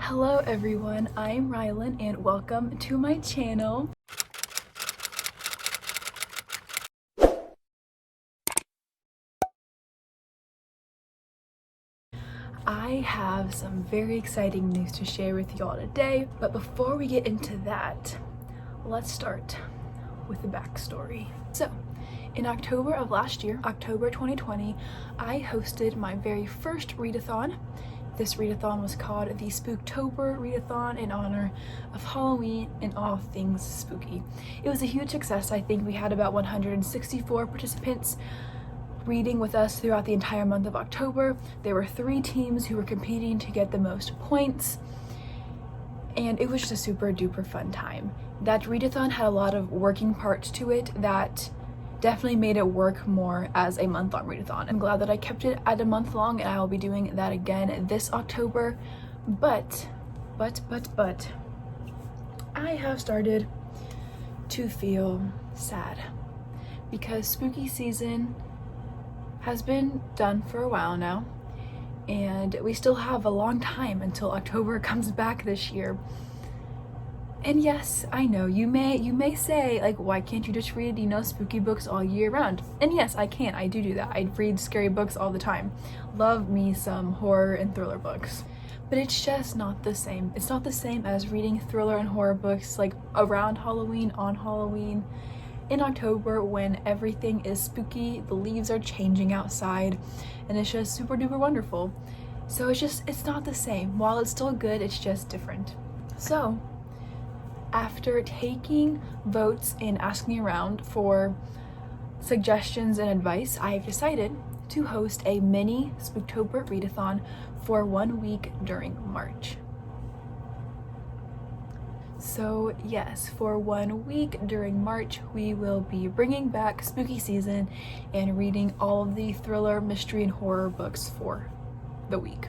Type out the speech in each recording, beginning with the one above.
Hello everyone, I'm Rylan and welcome to my channel. I have some very exciting news to share with y'all today, but before we get into that, let's start with the backstory. So, in October of last year, October 2020, I hosted my very first readathon. This readathon was called the Spooktober Readathon in honor of Halloween and all things spooky. It was a huge success. I think we had about 164 participants reading with us throughout the entire month of October. There were 3 teams who were competing to get the most points, and it was just a super duper fun time. That readathon had a lot of working parts to it that definitely made it work more as a month-long readathon. I'm glad that I kept it at a month long, and I will be doing that again this October. But I have started to feel sad because spooky season has been done for a while now, and we still have a long time until October comes back this year. And yes, I know you may say, like, why can't you just read, spooky books all year round? And yes, I can. I do that. I read scary books all the time. Love me some horror and thriller books. But it's just not the same. It's not the same as reading thriller and horror books like around Halloween, on Halloween, in October when everything is spooky, the leaves are changing outside, and it's just super duper wonderful. So it's not the same. While it's still good, it's just different. So, after taking votes and asking around for suggestions and advice, I have decided to host a mini Spooktober readathon for 1 week during March. So yes, for 1 week during March, we will be bringing back spooky season and reading all of the thriller, mystery, and horror books for the week.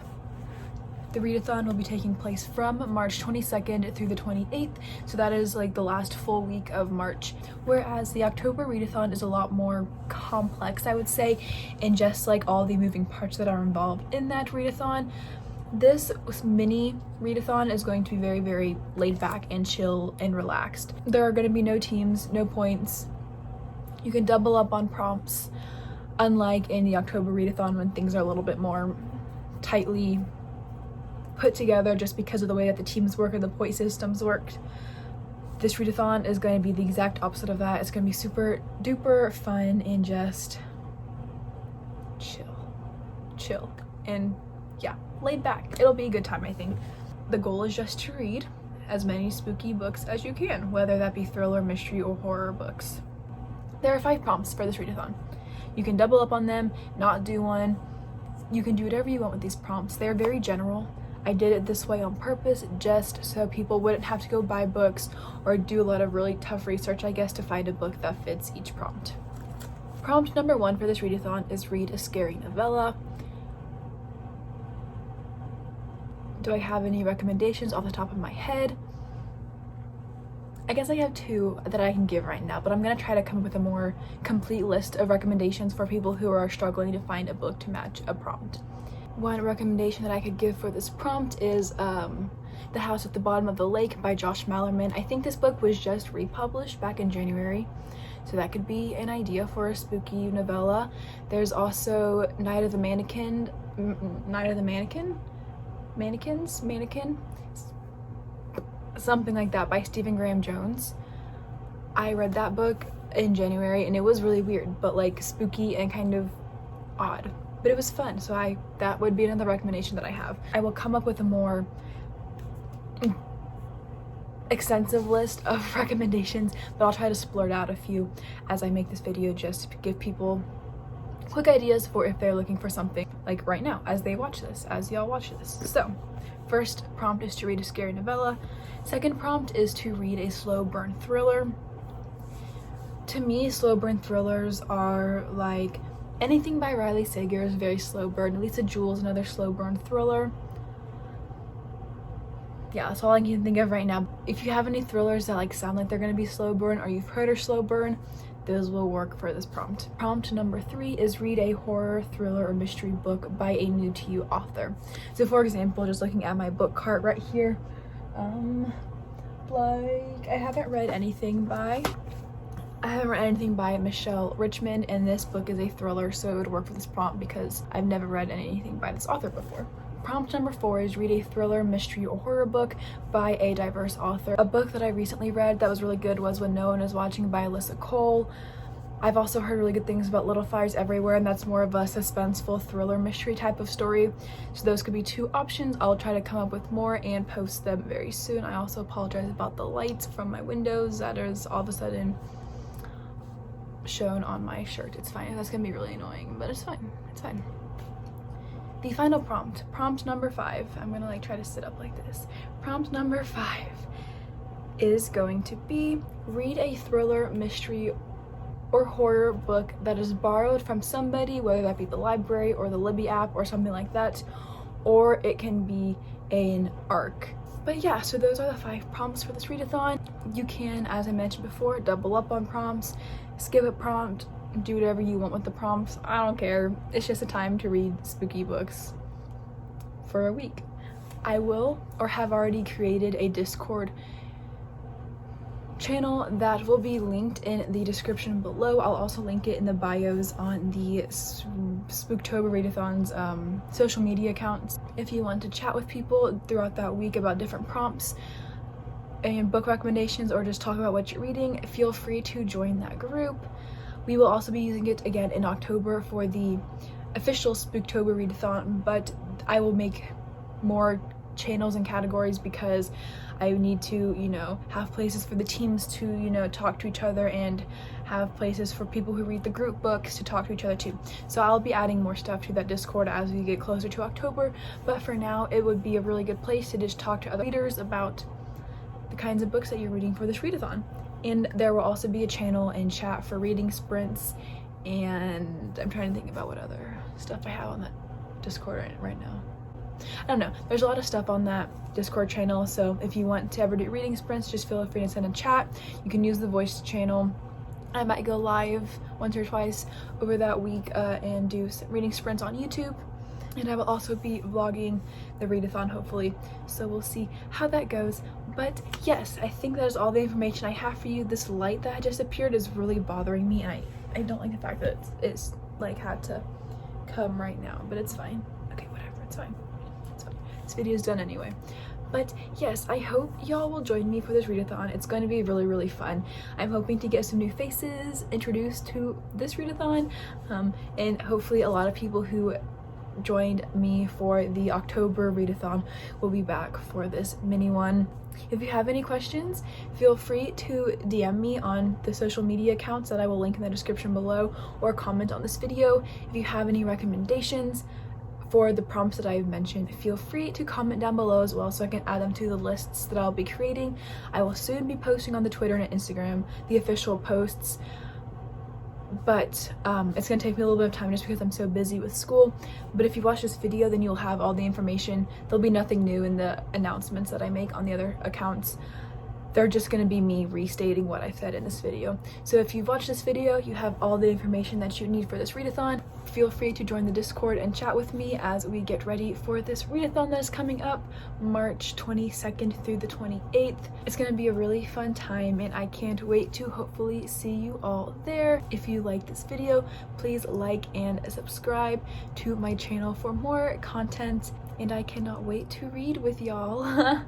The readathon will be taking place from March 22nd through the 28th, so that is like the last full week of March, whereas the October readathon is a lot more complex, I would say, in just like all the moving parts that are involved in that readathon. This mini readathon is going to be very, very laid back and chill and relaxed. There are going to be no teams, no points. You can double up on prompts, unlike in the October readathon when things are a little bit more tightly put together just because of the way that the teams work and the point systems worked. This readathon is going to be the exact opposite of that. It's going to be super duper fun and just chill and yeah, laid back. It'll be a good time, I think. The goal is just to read as many spooky books as you can, whether that be thriller, mystery, or horror books. There are 5 prompts for this readathon. You can double up on them, not do one. You can do whatever you want with these prompts. They're very general. I did it this way on purpose just so people wouldn't have to go buy books or do a lot of really tough research, I guess, to find a book that fits each prompt. Prompt number 1 for this readathon is read a scary novella. Do I have any recommendations off the top of my head? I guess I have 2 that I can give right now, but I'm going to try to come up with a more complete list of recommendations for people who are struggling to find a book to match a prompt. One recommendation that I could give for this prompt is The House at the Bottom of the Lake by Josh Malerman. I think this book was just republished back in January, so that could be an idea for a spooky novella. There's also Night of the Mannequin, something like that, by Stephen Graham Jones. I read that book in January and it was really weird, but like spooky and kind of odd, but it was fun. So that would be another recommendation that I have. I will come up with a more extensive list of recommendations, but I'll try to splurt out a few as I make this video, just to give people quick ideas for if they're looking for something like right now as y'all watch this. So first prompt is to read a scary novella. Second prompt is to read a slow burn thriller. To me, slow burn thrillers are like anything by Riley Sager is very slow burn. Lisa Jewell's another slow burn thriller. Yeah, that's all I can think of right now. If you have any thrillers that like sound like they're gonna be slow burn, or you've heard are slow burn, those will work for this prompt. Prompt number 3 is read a horror, thriller, or mystery book by a new to you author. So for example, just looking at my book cart right here, like I haven't read anything by Michelle Richmond, and this book is a thriller, so it would work for this prompt because I've never read anything by this author before. Prompt number 4 is read a thriller, mystery, or horror book by a diverse author. A book that I recently read that was really good was When No One Is Watching by Alyssa Cole. I've also heard really good things about Little Fires Everywhere, and that's more of a suspenseful thriller mystery type of story. So those could be 2 options. I'll try to come up with more and post them very soon. I also apologize about the lights from my windows that is all of a sudden shown on my shirt. It's fine. That's gonna be really annoying, but it's fine. It's fine. The final prompt number 5. I'm gonna like try to sit up like this. Prompt number 5 is going to be read a thriller, mystery, or horror book that is borrowed from somebody, whether that be the library or the Libby app or something like that, or it can be an ARC. But yeah, so those are the 5 prompts for this readathon. You can, as I mentioned before, double up on prompts, skip a prompt, do whatever you want with the prompts. I don't care. It's just a time to read spooky books for a week. I will or have already created a Discord channel that will be linked in the description below. I'll also link it in the bios on the Spooktober Readathon's social media accounts. If you want to chat with people throughout that week about different prompts and book recommendations, or just talk about what you're reading, feel free to join that group. We will also be using it again in October for the official Spooktober Readathon, but I will make more channels and categories because I need to, you know, have places for the teams to, you know, talk to each other, and have places for people who read the group books to talk to each other too. So I'll be adding more stuff to that Discord as we get closer to October, but for now it would be a really good place to just talk to other readers about the kinds of books that you're reading for this readathon. And there will also be a channel and chat for reading sprints, and I'm trying to think about what other stuff I have on that Discord right now. I don't know, there's a lot of stuff on that Discord channel, so if you want to ever do reading sprints, just feel free to send a chat. You can use the voice channel. I might go live once or twice over that week and do reading sprints on YouTube, and I will also be vlogging the readathon hopefully, so we'll see how that goes. But yes, I think that is all the information I have for you. This light that just appeared is really bothering me, and I don't like the fact that it's like had to come right now, but it's fine. Okay, whatever, it's fine. This video is done anyway. But yes, I hope y'all will join me for this readathon. It's going to be really, really fun. I'm hoping to get some new faces introduced to this readathon, and hopefully a lot of people who joined me for the October readathon will be back for this mini one. If you have any questions, feel free to DM me on the social media accounts that I will link in the description below, or comment on this video. If you have any recommendations for the prompts that I've mentioned, feel free to comment down below as well, so I can add them to the lists that I'll be creating. I will soon be posting on the Twitter and Instagram the official posts, but it's gonna take me a little bit of time just because I'm so busy with school. But if you watch this video, then you'll have all the information. There'll be nothing new in the announcements that I make on the other accounts. They're just going to be me restating what I said in this video. So if you've watched this video, you have all the information that you need for this readathon. Feel free to join the Discord and chat with me as we get ready for this readathon that is coming up March 22nd through the 28th. It's going to be a really fun time, and I can't wait to hopefully see you all there. If you like this video, please like and subscribe to my channel for more content, and I cannot wait to read with y'all.